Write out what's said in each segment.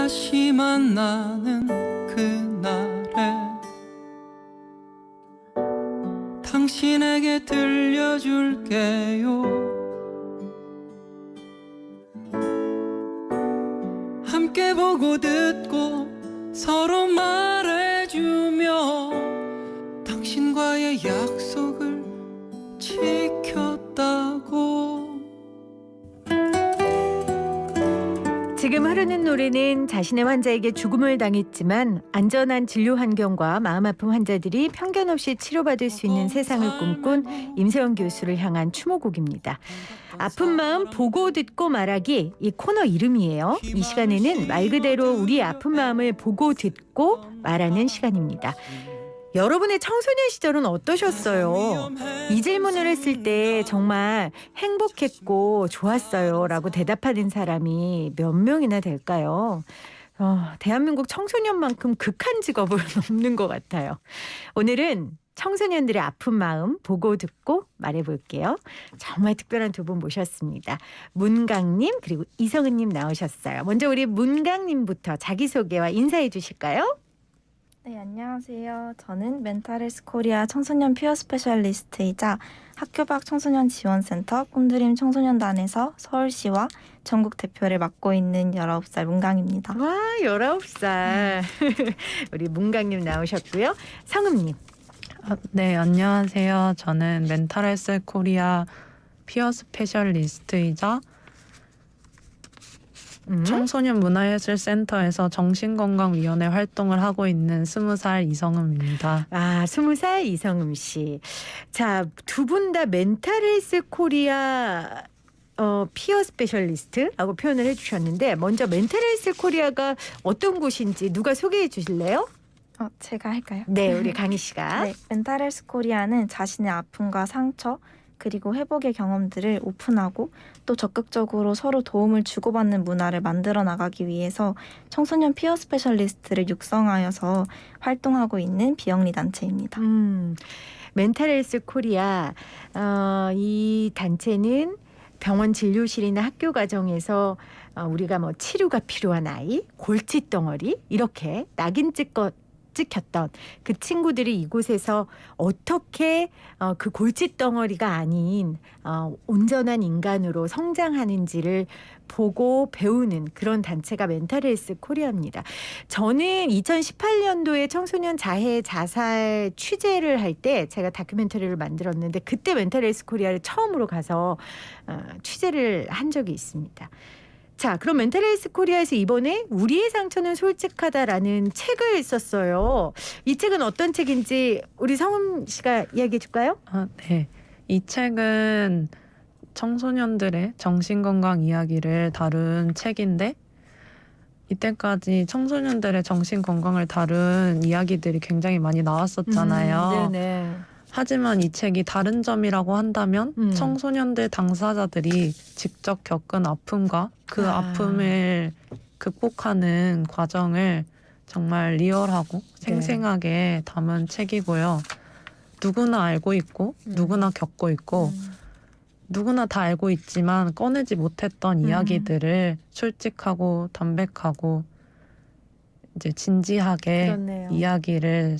다시 만나는 그날에 당신에게 들려줄게요. 함께 보고 듣고 서로 말해주며 당신과의 약속을 지켰다고. 지금 흐르는 노래는 자신의 환자에게 죽음을 당했지만 안전한 진료 환경과 마음 아픈 환자들이 편견 없이 치료받을 수 있는 세상을 꿈꾼 임세영 교수를 향한 추모곡입니다. 아픈 마음 보고 듣고 말하기, 이 코너 이름이에요. 이 시간에는 말 그대로 우리의 아픈 마음을 보고 듣고 말하는 시간입니다. 여러분의 청소년 시절은 어떠셨어요? 이 질문을 했을 때 정말 행복했고 좋았어요 라고 대답하는 사람이 몇 명이나 될까요? 대한민국 청소년만큼 극한 직업은 없는 것 같아요. 오늘은 청소년들의 아픈 마음 보고 듣고 말해볼게요. 정말 특별한 두 분 모셨습니다. 문강님 그리고 이성은님 나오셨어요. 먼저 우리 문강님부터 자기소개와 인사해 주실까요? 네, 안녕하세요. 저는 멘탈헬스 코리아 청소년 피어 스페셜리스트이자 학교 밖 청소년 지원센터 꿈드림 청소년단에서 서울시와 전국 대표를 맡고 있는 19살 문강입니다. 와, 19살. 우리 문강님 나오셨고요. 성음님. 네, 안녕하세요. 저는 멘탈헬스 코리아 피어 스페셜리스트이자 청소년 문화예술센터에서 정신건강위원회 활동을 하고 있는 20살 이성음입니다. 20살 이성음 씨. 자, 두 분 다 멘탈헬스 코리아 피어 스페셜리스트라고 표현을 해주셨는데 먼저 멘탈헬스 코리아가 어떤 곳인지 누가 소개해 주실래요? 제가 할까요? 네, 우리 강희 씨가. 네, 멘탈헬스 코리아는 자신의 아픔과 상처 그리고 회복의 경험들을 오픈하고 또 적극적으로 서로 도움을 주고받는 문화를 만들어 나가기 위해서 청소년 피어 스페셜리스트를 육성하여서 활동하고 있는 비영리 단체입니다. 멘탈헬스 코리아 이 단체는 병원 진료실이나 학교 과정에서 우리가 뭐 치료가 필요한 아이, 골칫덩어리 이렇게 낙인 찍혔던 그 친구들이 이곳에서 어떻게 그 골칫덩어리가 아닌 온전한 인간으로 성장하는지를 보고 배우는 그런 단체가 멘탈헬스 코리아입니다. 저는 2018년도에 청소년 자해 자살 취재를 할 때 제가 다큐멘터리를 만들었는데 그때 멘탈헬스 코리아를 처음으로 가서 취재를 한 적이 있습니다. 자, 그럼 멘탈헬스 코리아에서 이번에 우리의 상처는 솔직하다라는 책을 썼어요. 이 책은 어떤 책인지 우리 성음 씨가 이야기해 줄까요? 네. 이 책은 청소년들의 정신건강 이야기를 다룬 책인데 이때까지 청소년들의 정신건강을 다룬 이야기들이 굉장히 많이 나왔었잖아요. 네네. 하지만 이 책이 다른 점이라고 한다면 청소년들 당사자들이 직접 겪은 아픔과 그 아픔을 극복하는 과정을 정말 리얼하고 생생하게 담은 책이고요. 누구나 알고 있고 누구나 겪고 있고 누구나 다 알고 있지만 꺼내지 못했던 이야기들을 솔직하고 담백하고 이제 진지하게 그렇네요. 이야기를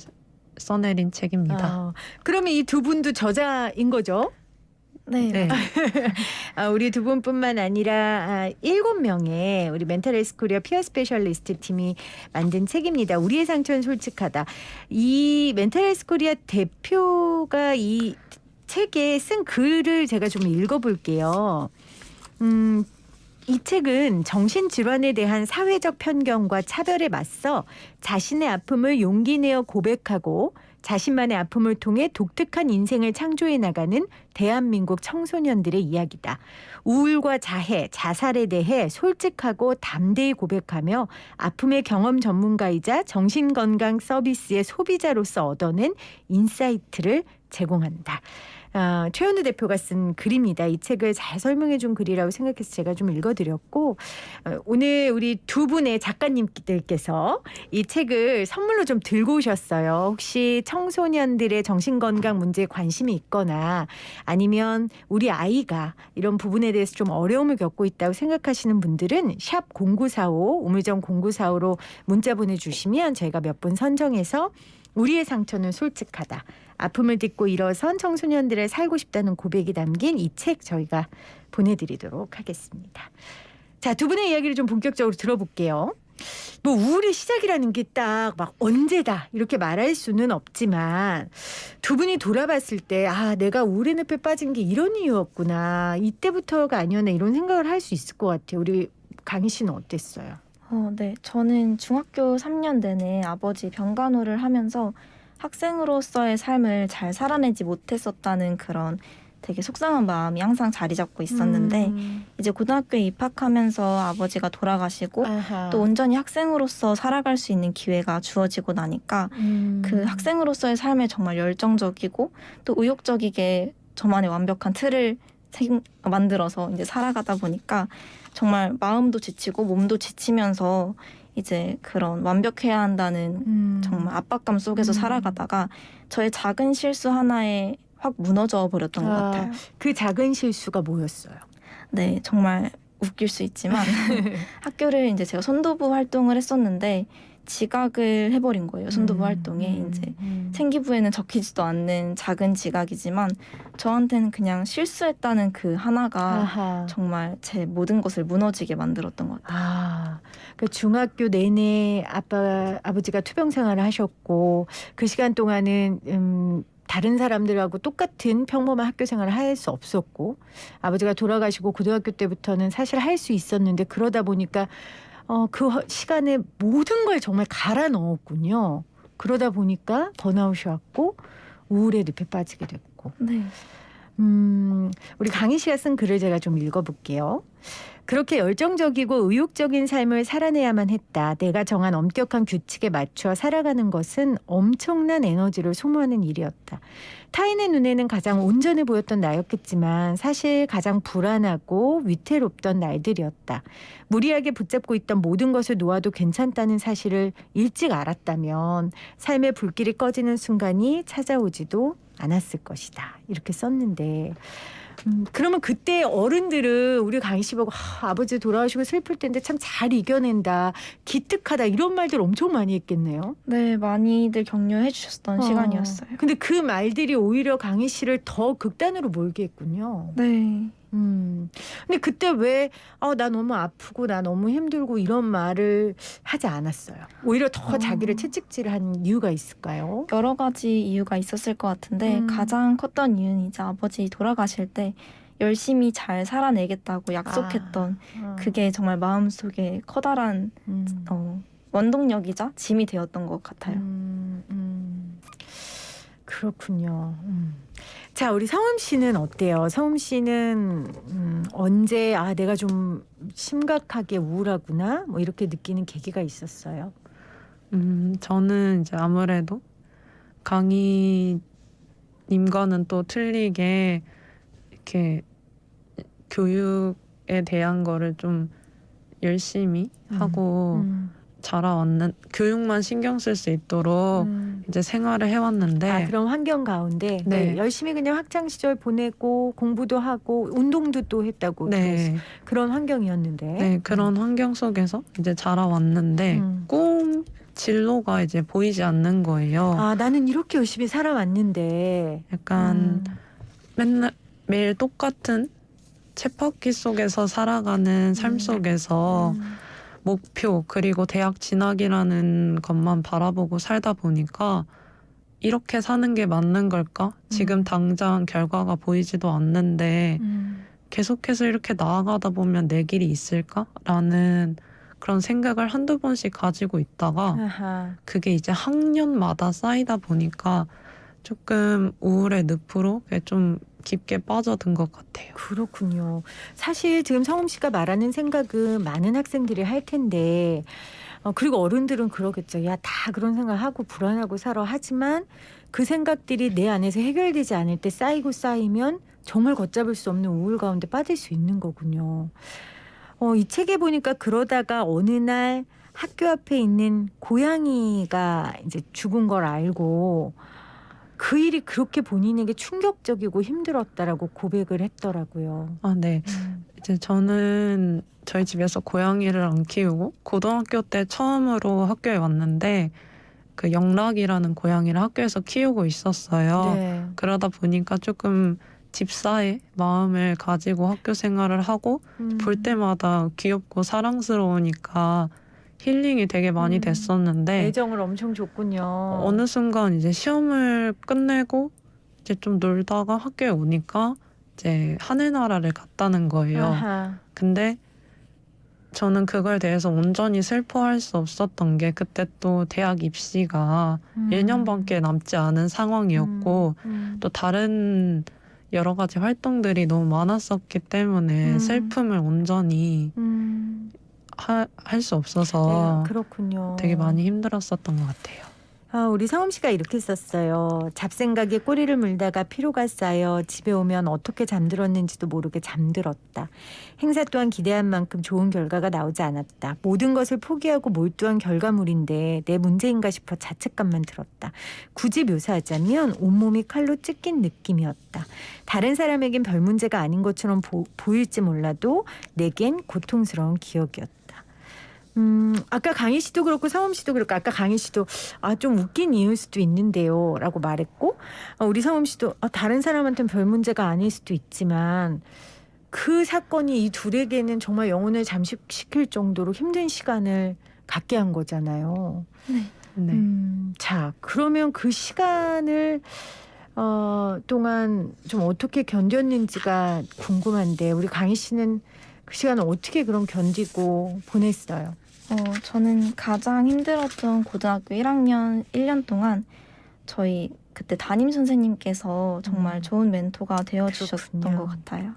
써내린 책입니다. 그러면 이 두 분도 저자인 거죠? 네. 우리 두 분뿐만 아니라 7명의 우리 멘탈헬스 코리아 피어 스페셜리스트 팀이 만든 책입니다. 우리의 상처는 솔직하다. 이 멘탈헬스 코리아 대표가 이 책에 쓴 글을 제가 좀 읽어볼게요. 이 책은 정신질환에 대한 사회적 편견과 차별에 맞서 자신의 아픔을 용기 내어 고백하고 자신만의 아픔을 통해 독특한 인생을 창조해 나가는 대한민국 청소년들의 이야기다. 우울과 자해, 자살에 대해 솔직하고 담대히 고백하며 아픔의 경험 전문가이자 정신건강 서비스의 소비자로서 얻어낸 인사이트를 제공한다. 최현우 대표가 쓴 글입니다. 이 책을 잘 설명해 준 글이라고 생각해서 제가 좀 읽어드렸고 오늘 우리 두 분의 작가님들께서 이 책을 선물로 좀 들고 오셨어요. 혹시 청소년들의 정신건강 문제에 관심이 있거나 아니면 우리 아이가 이런 부분에 대해서 좀 어려움을 겪고 있다고 생각하시는 분들은 샵 0945 우물정 0945로 문자 보내주시면 저희가 몇 분 선정해서 우리의 상처는 솔직하다. 아픔을 딛고 일어선 청소년들의 살고 싶다는 고백이 담긴 이 책 저희가 보내드리도록 하겠습니다. 자, 두 분의 이야기를 좀 본격적으로 들어볼게요. 뭐 우울의 시작이라는 게 딱 막 언제다 이렇게 말할 수는 없지만 두 분이 돌아봤을 때 내가 우울의 늪에 빠진 게 이런 이유였구나. 이때부터가 아니었나 이런 생각을 할 수 있을 것 같아요. 우리 강희 씨는 어땠어요? 네. 저는 중학교 3년 내내 아버지 병간호를 하면서 학생으로서의 삶을 잘 살아내지 못했었다는 그런 되게 속상한 마음이 항상 자리 잡고 있었는데 이제 고등학교에 입학하면서 아버지가 돌아가시고 또 온전히 학생으로서 살아갈 수 있는 기회가 주어지고 나니까 그 학생으로서의 삶에 정말 열정적이고 또 의욕적이게 저만의 완벽한 틀을 만들어서 이제 살아가다 보니까 정말 마음도 지치고 몸도 지치면서 이제 그런 완벽해야 한다는 정말 압박감 속에서 살아가다가 저의 작은 실수 하나에 확 무너져 버렸던 것 같아요. 그 작은 실수가 뭐였어요? 네, 정말 웃길 수 있지만 학교를 이제 제가 선도부 활동을 했었는데 지각을 해버린 거예요. 선도부 활동에 이제 생기부에는 적히지도 않는 작은 지각이지만 저한테는 그냥 실수했다는 그 하나가 정말 제 모든 것을 무너지게 만들었던 것 같아요. 그 중학교 내내 아버지가 투병 생활을 하셨고 그 시간 동안은 다른 사람들하고 똑같은 평범한 학교 생활을 할 수 없었고 아버지가 돌아가시고 고등학교 때부터는 사실 할 수 있었는데 그러다 보니까 그 시간에 모든 걸 정말 갈아 넣었군요. 그러다 보니까 번아웃이 왔고 우울의 늪에 빠지게 됐고. 네. 우리 강희 씨가 쓴 글을 제가 좀 읽어볼게요. 그렇게 열정적이고 의욕적인 삶을 살아내야만 했다. 내가 정한 엄격한 규칙에 맞춰 살아가는 것은 엄청난 에너지를 소모하는 일이었다. 타인의 눈에는 가장 온전해 보였던 나였겠지만 사실 가장 불안하고 위태롭던 날들이었다. 무리하게 붙잡고 있던 모든 것을 놓아도 괜찮다는 사실을 일찍 알았다면 삶의 불길이 꺼지는 순간이 찾아오지도 않았을 것이다. 이렇게 썼는데 그러면 그때 어른들은 우리 강희 씨 보고 아버지 돌아가시고 슬플 텐데 참 잘 이겨낸다. 기특하다. 이런 말들 엄청 많이 했겠네요. 네, 많이들 격려해 주셨던 시간이었어요. 근데 그 말들이 오히려 강희 씨를 더 극단으로 몰게 했군요. 네. 근데 그때 왜 나 너무 아프고 나 너무 힘들고 이런 말을 하지 않았어요? 오히려 더 자기를 채찍질한 이유가 있을까요? 여러 가지 이유가 있었을 것 같은데 가장 컸던 이유는 이제 아버지 돌아가실 때 열심히 잘 살아내겠다고 약속했던 그게 정말 마음속에 커다란 원동력이자 짐이 되었던 것 같아요. 그렇군요. 자, 우리 성음 씨는 어때요? 성음 씨는 언제 내가 좀 심각하게 우울하구나 뭐 이렇게 느끼는 계기가 있었어요? 저는 이제 아무래도 강희님과는 또 틀리게 이렇게 교육에 대한 거를 좀 열심히 하고 자라왔는 교육만 신경 쓸 수 있도록 이제 생활을 해왔는데 그런 환경 가운데 네. 열심히 그냥 학창 시절 보내고 공부도 하고 운동도 또 했다고 네. 그런 환경이었는데 네, 그런 환경 속에서 이제 자라왔는데 꿈 진로가 이제 보이지 않는 거예요. 나는 이렇게 열심히 살아왔는데 약간 매일 똑같은 쳇바퀴 속에서 살아가는 삶 속에서 목표 그리고 대학 진학이라는 것만 바라보고 살다 보니까 이렇게 사는 게 맞는 걸까? 지금 당장 결과가 보이지도 않는데 계속해서 이렇게 나아가다 보면 내 길이 있을까? 라는 그런 생각을 한두 번씩 가지고 있다가 그게 이제 학년마다 쌓이다 보니까 조금 우울의 늪으로 좀 깊게 빠져든 것 같아요. 그렇군요. 사실 지금 성음 씨가 말하는 생각은 많은 학생들이 할 텐데 그리고 어른들은 그러겠죠. 야, 다 그런 생각하고 불안하고 살아. 하지만 그 생각들이 내 안에서 해결되지 않을 때 쌓이고 쌓이면 정말 걷잡을 수 없는 우울 가운데 빠질 수 있는 거군요. 이 책에 보니까 그러다가 어느 날 학교 앞에 있는 고양이가 이제 죽은 걸 알고 그 일이 그렇게 본인에게 충격적이고 힘들었다라고 고백을 했더라고요. 아, 네. 이제 저는 저희 집에서 고양이를 안 키우고 고등학교 때 처음으로 학교에 왔는데 그 영락이라는 고양이를 학교에서 키우고 있었어요. 네. 그러다 보니까 조금 집사의 마음을 가지고 학교 생활을 하고 볼 때마다 귀엽고 사랑스러우니까 힐링이 되게 많이 됐었는데 애정을 엄청 줬군요. 어느 순간 이제 시험을 끝내고 이제 좀 놀다가 학교에 오니까 이제 하늘나라를 갔다는 거예요. 아하. 근데 저는 그거에 대해서 온전히 슬퍼할 수 없었던 게 그때 또 대학 입시가 1년밖에 남지 않은 상황이었고 또 다른 여러 가지 활동들이 너무 많았었기 때문에 슬픔을 온전히 할 수 없어서 네, 그렇군요. 되게 많이 힘들었었던 것 같아요. 우리 상엄 씨가 이렇게 썼어요. 잡생각에 꼬리를 물다가 피로가 쌓여 집에 오면 어떻게 잠들었는지도 모르게 잠들었다. 행사 또한 기대한 만큼 좋은 결과가 나오지 않았다. 모든 것을 포기하고 몰두한 결과물인데 내 문제인가 싶어 자책감만 들었다. 굳이 묘사하자면 온몸이 칼로 찢긴 느낌이었다. 다른 사람에겐 별 문제가 아닌 것처럼 보일지 몰라도 내겐 고통스러운 기억이었다. 아까 강희 씨도 그렇고 상엄 씨도 그렇고 아까 강희 씨도 좀 웃긴 이유일 수도 있는데요 라고 말했고 우리 상엄 씨도 다른 사람한테는 별 문제가 아닐 수도 있지만 그 사건이 이 둘에게는 정말 영혼을 잠식시킬 정도로 힘든 시간을 갖게 한 거잖아요. 네. 자, 그러면 그 시간을 동안 좀 어떻게 견뎠는지가 궁금한데 우리 강희 씨는 그 시간을 어떻게 그럼 견디고 보냈어요? 저는 가장 힘들었던 고등학교 1학년 1년 동안 저희 그때 담임 선생님께서 정말 좋은 멘토가 되어주셨던 그렇군요. 것 같아요.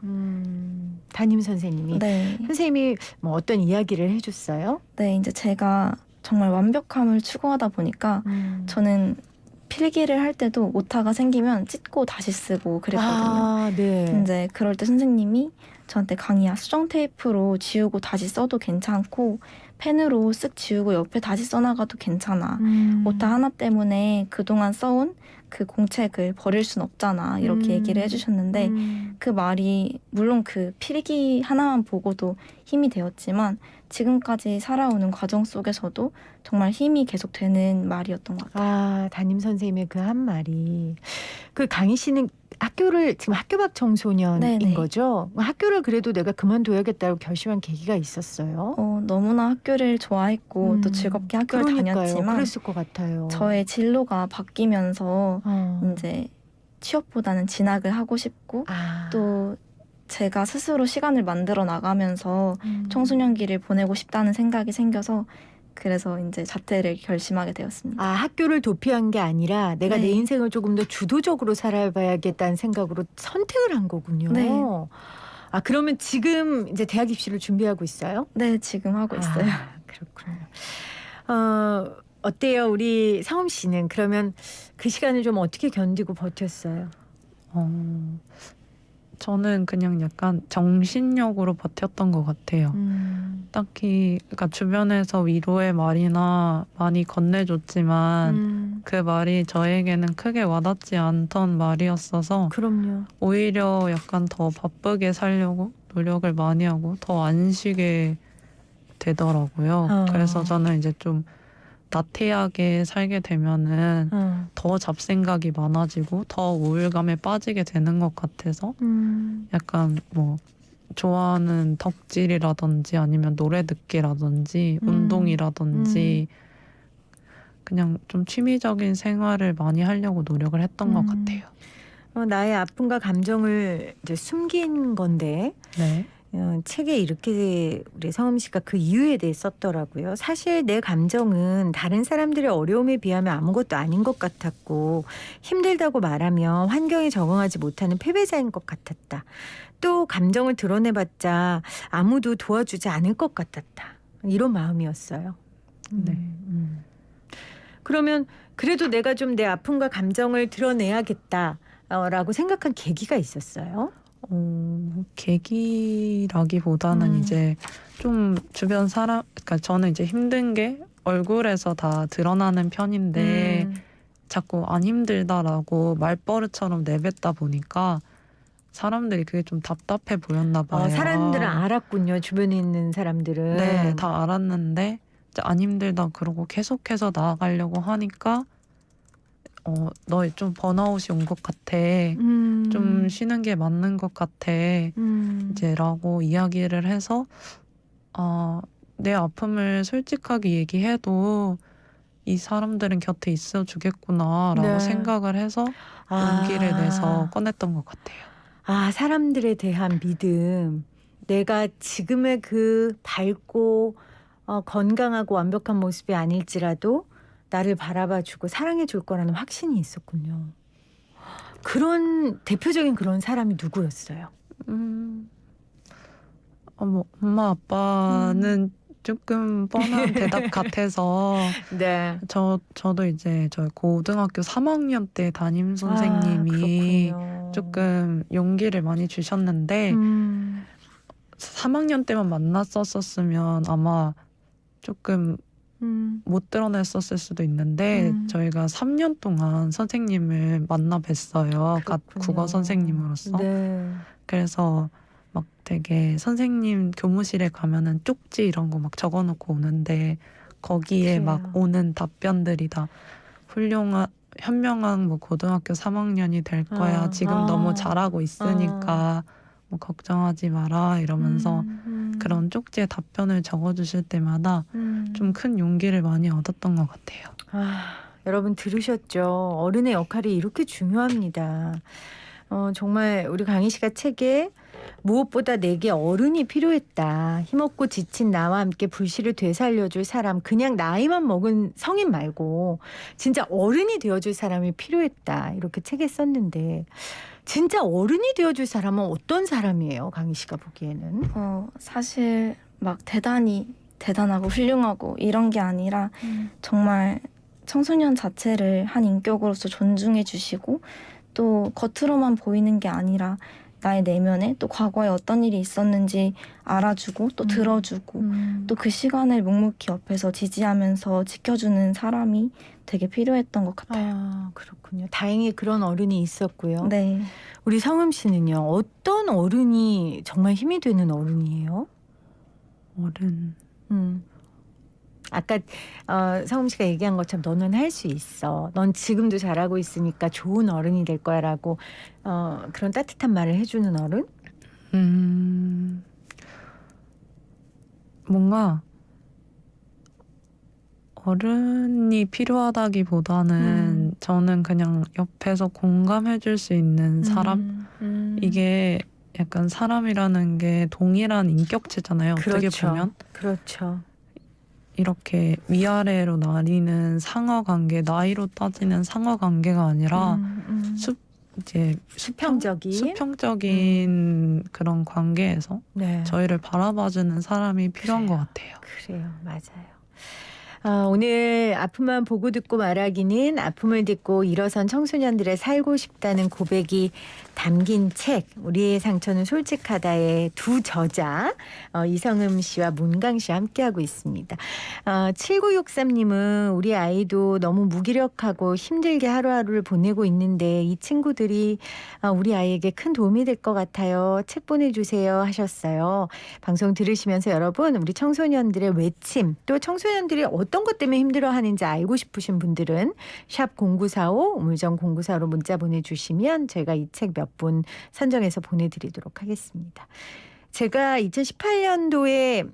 담임 선생님이 네. 선생님이 뭐 어떤 이야기를 해줬어요? 네, 이제 제가 정말 완벽함을 추구하다 보니까 저는 필기를 할 때도 오타가 생기면 찢고 다시 쓰고 그랬거든요. 네. 이제 그럴 때 선생님이 저한테 강의야 수정 테이프로 지우고 다시 써도 괜찮고 펜으로 쓱 지우고 옆에 다시 써나가도 괜찮아. 오타 하나 때문에 그동안 써온 그 공책을 버릴 순 없잖아. 이렇게 얘기를 해주셨는데 그 말이 물론 그 필기 하나만 보고도 힘이 되었지만 지금까지 살아오는 과정 속에서도 정말 힘이 계속 되는 말이었던 것 같아요. 담임 선생님의 그 한 말이 그 강희 씨는 학교를 지금 학교 밖 청소년인 네네. 거죠? 학교를 그래도 내가 그만둬야겠다고 결심한 계기가 있었어요? 너무나 학교를 좋아했고 또 즐겁게 학교를 다녔지만 그랬을 것 같아요. 저의 진로가 바뀌면서 어. 이제 취업보다는 진학을 하고 싶고 또 제가 스스로 시간을 만들어 나가면서 청소년기를 보내고 싶다는 생각이 생겨서 그래서 이제 자퇴를 결심하게 되었습니다. 학교를 도피한 게 아니라 내가 네. 내 인생을 조금 더 주도적으로 살아봐야겠다는 생각으로 선택을 한 거군요. 네. 그러면 지금 이제 대학 입시를 준비하고 있어요? 네, 지금 하고 있어요. 그렇군요. 어때요? 우리 상엄 씨는 그러면 그 시간을 좀 어떻게 견디고 버텼어요? 저는 그냥 약간 정신력으로 버텼던 것 같아요. 딱히 그러니까 주변에서 위로의 말이나 많이 건네줬지만 그 말이 저에게는 크게 와닿지 않던 말이었어서 그럼요. 오히려 약간 더 바쁘게 살려고 노력을 많이 하고 더 안 쉬게 되더라고요. 그래서 저는 이제 좀 나태하게 살게 되면은 더 잡생각이 많아지고 더 우울감에 빠지게 되는 것 같아서 약간 뭐 좋아하는 덕질이라든지 아니면 노래 듣기라든지 운동이라든지 그냥 좀 취미적인 생활을 많이 하려고 노력을 했던 것 같아요. 나의 아픔과 감정을 이제 숨긴 건데 네. 책에 이렇게 우리 상엄 씨가 그 이유에 대해 썼더라고요. 사실 내 감정은 다른 사람들의 어려움에 비하면 아무것도 아닌 것 같았고 힘들다고 말하면 환경에 적응하지 못하는 패배자인 것 같았다. 또 감정을 드러내봤자 아무도 도와주지 않을 것 같았다. 이런 마음이었어요. 네. 그러면 그래도 내가 좀 내 아픔과 감정을 드러내야겠다라고 생각한 계기가 있었어요? 계기라기보다는 이제 좀 주변 사람, 그러니까 저는 이제 힘든 게 얼굴에서 다 드러나는 편인데 자꾸 안 힘들다라고 말버릇처럼 내뱉다 보니까 사람들이 그게 좀 답답해 보였나 봐요. 사람들은 알았군요. 주변에 있는 사람들은. 네, 다 알았는데 이제 안 힘들다 그러고 계속해서 나아가려고 하니까 너 좀 번아웃이 온 것 같아. 좀 쉬는 게 맞는 것 같아. 이제라고 이야기를 해서 내 아픔을 솔직하게 얘기해도 이 사람들은 곁에 있어 주겠구나라고 네. 생각을 해서 용기를 내서 꺼냈던 것 같아요. 사람들에 대한 믿음. 내가 지금의 그 밝고 건강하고 완벽한 모습이 아닐지라도 나를 바라봐주고 사랑해줄 거라는 확신이 있었군요. 그런 대표적인 그런 사람이 누구였어요? 엄마 아빠는 조금 뻔한 대답 같아서 네. 저도 이제 저 고등학교 3학년 때 담임 선생님이 조금 용기를 많이 주셨는데 3학년 때만 만났었으면 아마 조금 못 드러냈었을 수도 있는데 저희가 3년 동안 선생님을 만나 뵀어요. 국어 선생님으로서. 네. 그래서 막 되게 선생님 교무실에 가면은 쪽지 이런 거 막 적어놓고 오는데 거기에 막 오는 답변들이 다 현명한 뭐 고등학교 3학년이 될 거야. 지금 너무 잘하고 있으니까 뭐 걱정하지 마라 이러면서 그런 쪽지에 답변을 적어주실 때마다 좀 큰 용기를 많이 얻었던 것 같아요. 여러분 들으셨죠? 어른의 역할이 이렇게 중요합니다. 정말 우리 강희 씨가 책에 무엇보다 내게 어른이 필요했다. 힘없고 지친 나와 함께 불씨를 되살려줄 사람. 그냥 나이만 먹은 성인 말고 진짜 어른이 되어줄 사람이 필요했다. 이렇게 책에 썼는데 진짜 어른이 되어줄 사람은 어떤 사람이에요? 강희 씨가 보기에는. 사실 막 대단하고 훌륭하고 이런 게 아니라 정말 청소년 자체를 한 인격으로서 존중해 주시고 또 겉으로만 보이는 게 아니라 나의 내면에 또 과거에 어떤 일이 있었는지 알아주고 또 들어주고 또 그 시간을 묵묵히 옆에서 지지하면서 지켜주는 사람이 되게 필요했던 것 같아요. 그렇군요. 다행히 그런 어른이 있었고요. 네. 우리 성음 씨는요. 어떤 어른이 정말 힘이 되는 어른이에요? 어른. 아까 성음 씨가 얘기한 것처럼 너는 할 수 있어. 넌 지금도 잘하고 있으니까 좋은 어른이 될 거야라고 그런 따뜻한 말을 해주는 어른? 뭔가 어른이 필요하다기보다는 저는 그냥 옆에서 공감해줄 수 있는 사람? 이게 약간 사람이라는 게 동일한 인격체잖아요. 어떻게 보면. 그렇죠. 이렇게 위아래로 나뉘는 상하관계, 나이로 따지는 상하관계가 아니라 이제 수평적인 그런 관계에서 저희를 바라봐주는 사람이 필요한 것 같아요. 그래요. 맞아요. 오늘 아픔만 보고 듣고 말하기는 아픔을 듣고 일어선 청소년들의 살고 싶다는 고백이 담긴 책 우리의 상처는 솔직하다의 두 저자 이성음 씨와 문강 씨와 함께하고 있습니다. 7963님은 우리 아이도 너무 무기력하고 힘들게 하루하루를 보내고 있는데 이 친구들이 우리 아이에게 큰 도움이 될 것 같아요. 책 보내주세요 하셨어요. 방송 들으시면서 여러분 우리 청소년들의 외침 또 청소년들이 어떤 것 때문에 힘들어하는지 알고 싶으신 분들은 샵 0945 우물정 0945로 문자 보내주시면 저희가 이 책 몇 분 선정해서 보내드리도록 하겠습니다. 제가 2018년도에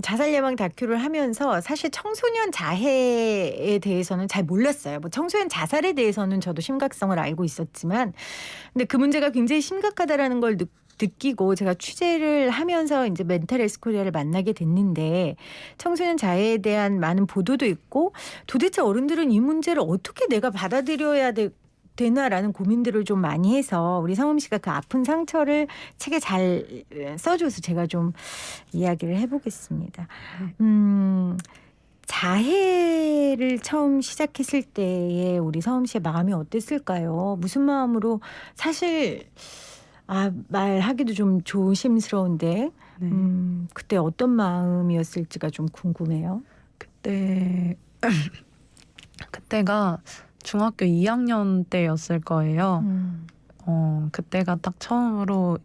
자살 예방 다큐를 하면서 사실 청소년 자해에 대해서는 잘 몰랐어요. 뭐 청소년 자살에 대해서는 저도 심각성을 알고 있었지만 근데 그 문제가 굉장히 심각하다라는 걸 느끼고 제가 취재를 하면서 이제 멘탈 헬스 코리아를 만나게 됐는데 청소년 자해에 대한 많은 보도도 있고 도대체 어른들은 이 문제를 어떻게 내가 받아들여야 되나라는 고민들을 좀 많이 해서 우리 성음 씨가 그 아픈 상처를 책에 잘 써줘서 제가 좀 이야기를 해보겠습니다. 자해를 처음 시작했을 때의 우리 서음 씨의 마음이 어땠을까요? 무슨 마음으로 사실 말하기도 좀 조심스러운데 네. 그때 어떤 마음이었을지가 좀 궁금해요. 그때가 중학교 2학년 때였을 거예요. 그때가 딱 처음으로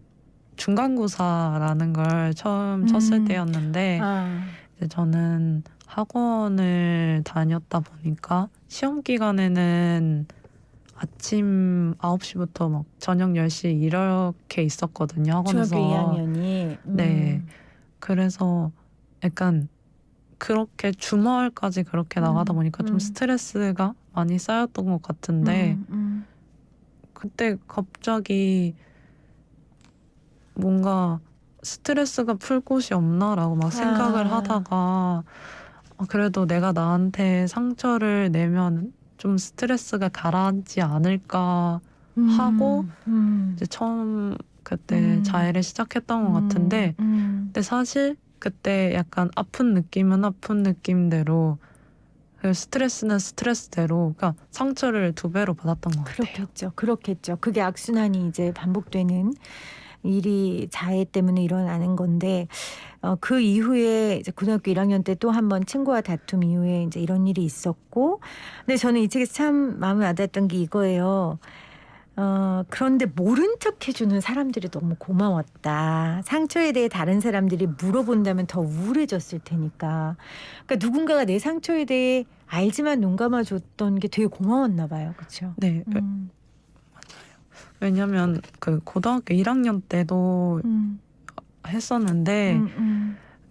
중간고사라는 걸 처음 쳤을 때였는데 이제 저는 학원을 다녔다 보니까 시험 기간에는 아침 9시부터 막 저녁 10시 이렇게 있었거든요. 학원에서. 중학교 2학년이. 네. 그래서 약간 그렇게 주말까지 그렇게 나가다 보니까 좀 스트레스가 많이 쌓였던 것 같은데 그때 갑자기 뭔가 스트레스가 풀 곳이 없나라고 막 생각을 하다가 그래도 내가 나한테 상처를 내면 좀 스트레스가 가라앉지 않을까 하고 이제 처음 그때 자해를 시작했던 것 같은데 근데 사실 그때 약간 아픈 느낌은 아픈 느낌대로 스트레스는 스트레스대로 그러니까 상처를 2배로 받았던 것 같아요. 그렇겠죠. 그게 악순환이 이제 반복되는 일이 자해 때문에 일어나는 건데 그 이후에 이제 고등학교 1학년 때 또 한 번 친구와 다툼 이후에 이제 이런 일이 있었고 근데 저는 이 책에서 참 마음에 와닿았던 게 이거예요. 그런데 모른 척 해주는 사람들이 너무 고마웠다. 상처에 대해 다른 사람들이 물어본다면 더 우울해졌을 테니까. 그러니까 누군가가 내 상처에 대해 알지만 눈 감아줬던 게 되게 고마웠나 봐요. 그렇죠? 네. 왜냐면 그 고등학교 1학년 때도 했었는데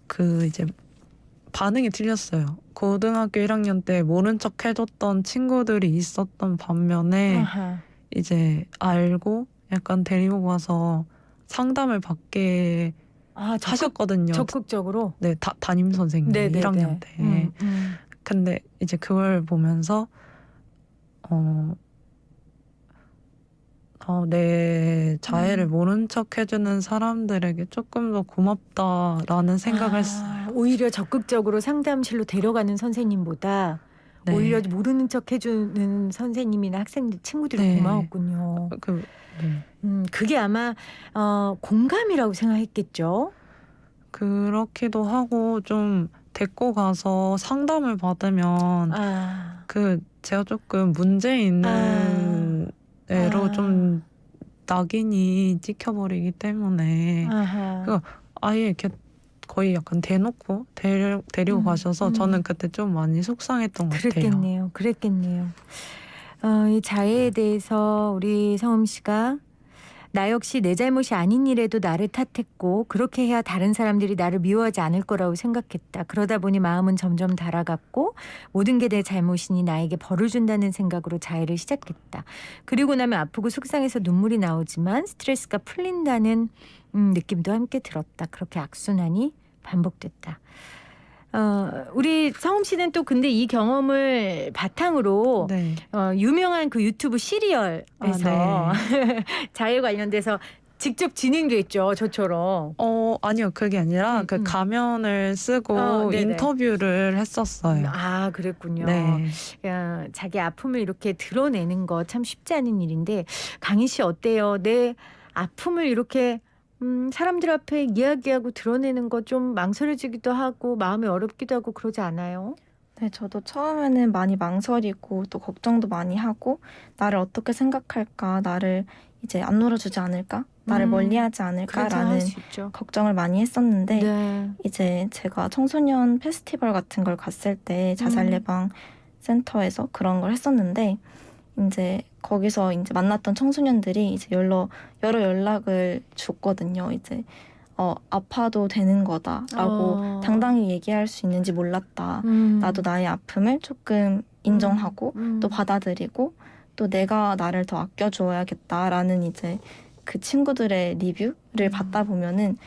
그 이제 반응이 틀렸어요. 고등학교 1학년 때 모른 척 해줬던 친구들이 있었던 반면에 이제 알고 약간 데리고 가서 상담을 받게 하셨거든요. 적극적으로? 네, 담임 선생님 1학년 때. 근데 이제 그걸 보면서 내 자해를 모른 척 해주는 사람들에게 조금 더 고맙다라는 생각을 했어요. 오히려 적극적으로 상담실로 데려가는 선생님보다 네. 오히려 모르는 척 해주는 선생님이나 학생들, 친구들이 네. 고마웠군요. 네. 그게 아마 공감이라고 생각했겠죠. 그렇기도 하고 좀 데리고 가서 상담을 받으면 제가 조금 문제 있는 애로 좀 낙인이 찍혀버리기 때문에 아예 이렇게 거의 약간 대놓고 데리고 가셔서 저는 그때 좀 많이 속상했던 것 같아요. 그랬겠네요. 이 자해에 대해서 우리 서음 씨가 나 역시 내 잘못이 아닌 일에도 나를 탓했고 그렇게 해야 다른 사람들이 나를 미워하지 않을 거라고 생각했다. 그러다 보니 마음은 점점 달아갔고 모든 게 내 잘못이니 나에게 벌을 준다는 생각으로 자해를 시작했다. 그리고 나면 아프고 속상해서 눈물이 나오지만 스트레스가 풀린다는 느낌도 함께 들었다. 그렇게 악순환이 반복됐다. 우리 서음 씨는 또 근데 이 경험을 바탕으로 네. 유명한 그 유튜브 시리얼에서 자해 관련돼서 직접 진행도 했죠, 저처럼. 아니요, 그게 아니라 그 가면을 쓰고 인터뷰를 했었어요. 그랬군요. 네. 자기 아픔을 이렇게 드러내는 거 참 쉽지 않은 일인데 강희 씨 어때요? 내 아픔을 이렇게 사람들 앞에 이야기하고 드러내는 거 좀 망설여지기도 하고 마음이 어렵기도 하고 그러지 않아요? 네, 저도 처음에는 많이 망설이고 또 걱정도 많이 하고 나를 어떻게 생각할까, 나를 이제 안 놀아주지 않을까, 나를 멀리하지 않을까라는 걱정을 많이 했었는데 이제 제가 청소년 페스티벌 같은 걸 갔을 때 자살 예방 센터에서 그런 걸 했었는데 이제 거기서 이제 만났던 청소년들이 이제 여러 연락을 줬거든요. 이제 아파도 되는 거다라고 당당히 얘기할 수 있는지 몰랐다. 나도 나의 아픔을 조금 인정하고 또 받아들이고 또 내가 나를 더 아껴줘야겠다라는 이제 그 친구들의 리뷰를 받다 보면은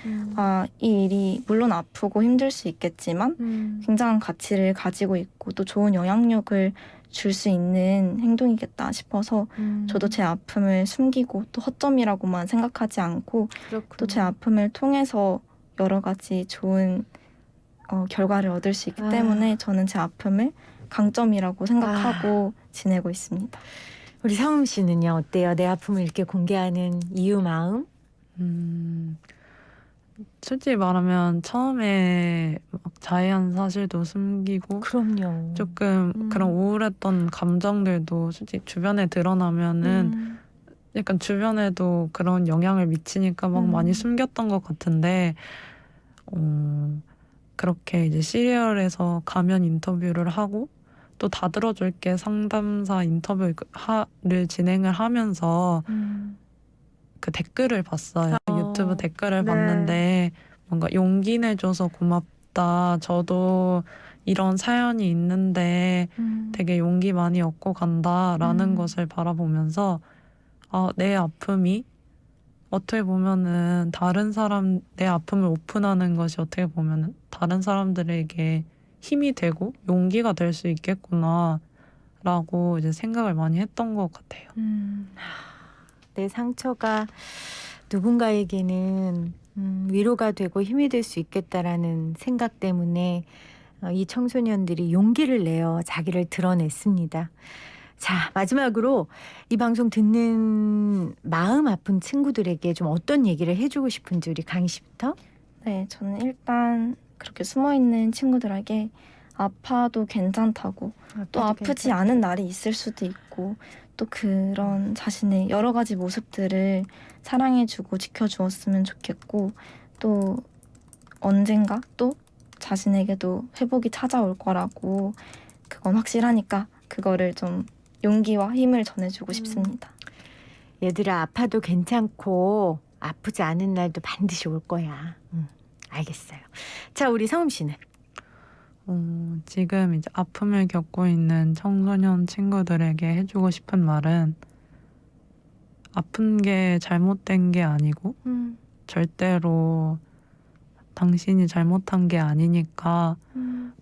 이 일이 물론 아프고 힘들 수 있겠지만 굉장한 가치를 가지고 있고 또 좋은 영향력을 줄 수 있는 행동이겠다 싶어서 저도 제 아픔을 숨기고 또 허점이라고만 생각하지 않고 또 제 아픔을 통해서 여러 가지 좋은 결과를 얻을 수 있기 아. 때문에 저는 제 아픔을 강점이라고 생각하고 지내고 있습니다. 우리 성음 씨는요 어때요? 내 아픔을 이렇게 공개하는 이유 마음? 솔직히 말하면 처음에 막 자해한 사실도 숨기고 그럼요. 조금 그런 우울했던 감정들도 솔직히 주변에 드러나면은 약간 주변에도 그런 영향을 미치니까 막 많이 숨겼던 것 같은데 그렇게 이제 시리얼에서 가면 인터뷰를 하고 또 다 들어줄게 상담사 인터뷰를 진행을 하면서 그 댓글을 봤어요. 유튜브 댓글을 네. 봤는데 뭔가 용기 내줘서 고맙다. 저도 이런 사연이 있는데 되게 용기 많이 얻고 간다라는 것을 바라보면서 내 아픔이 어떻게 보면은 내 아픔을 오픈하는 것이 어떻게 보면은 다른 사람들에게 힘이 되고 용기가 될 수 있겠구나라고 이제 생각을 많이 했던 것 같아요. 내 상처가 누군가에게는 위로가 되고 힘이 될 수 있겠다라는 생각 때문에 이 청소년들이 용기를 내어 자기를 드러냈습니다. 자, 마지막으로 이 방송 듣는 마음 아픈 친구들에게 좀 어떤 얘기를 해주고 싶은지 우리 강희 씨부터. 네, 저는 일단 그렇게 숨어있는 친구들에게 아파도 괜찮다고 또 아프지 않은 날이 있을 수도 있고 또 그런 자신의 여러 가지 모습들을 사랑해주고 지켜주었으면 좋겠고 또 언젠가 또 자신에게도 회복이 찾아올 거라고 그건 확실하니까 그거를 좀 용기와 힘을 전해주고 싶습니다. 얘들아 아파도 괜찮고 아프지 않은 날도 반드시 올 거야. 알겠어요. 자, 우리 성음 씨는? 지금 이제 아픔을 겪고 있는 청소년 친구들에게 해주고 싶은 말은 아픈 게 잘못된 게 아니고 절대로 당신이 잘못한 게 아니니까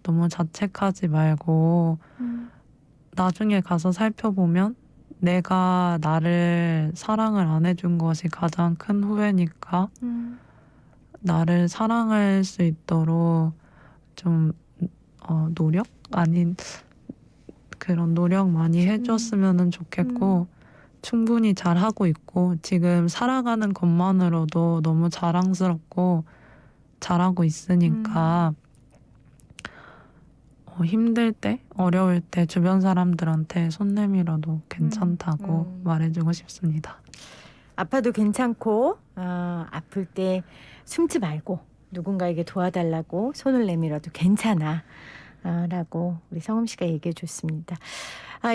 너무 자책하지 말고 나중에 가서 살펴보면 내가 나를 사랑을 안 해준 것이 가장 큰 후회니까 나를 사랑할 수 있도록 좀 노력? 아닌 그런 노력 많이 해줬으면 좋겠고 충분히 잘하고 있고 지금 살아가는 것만으로도 너무 자랑스럽고 잘하고 있으니까 힘들 때, 어려울 때 주변 사람들한테 손 내밀어도 괜찮다고 말해주고 싶습니다. 아파도 괜찮고 아플 때 숨지 말고 누군가에게 도와달라고 손을 내밀어도 괜찮아 라고 우리 성음 씨가 얘기해 줬습니다.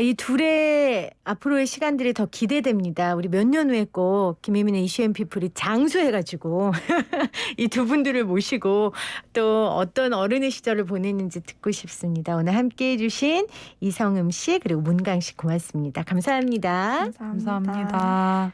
이 둘의 앞으로의 시간들이 더 기대됩니다. 우리 몇 년 후에 꼭 김혜민의 이슈앤피플이 장수해가지고 이 두 분들을 모시고 또 어떤 어른의 시절을 보냈는지 듣고 싶습니다. 오늘 함께해 주신 이성음 씨 그리고 문강 씨 고맙습니다. 감사합니다. 감사합니다. 감사합니다.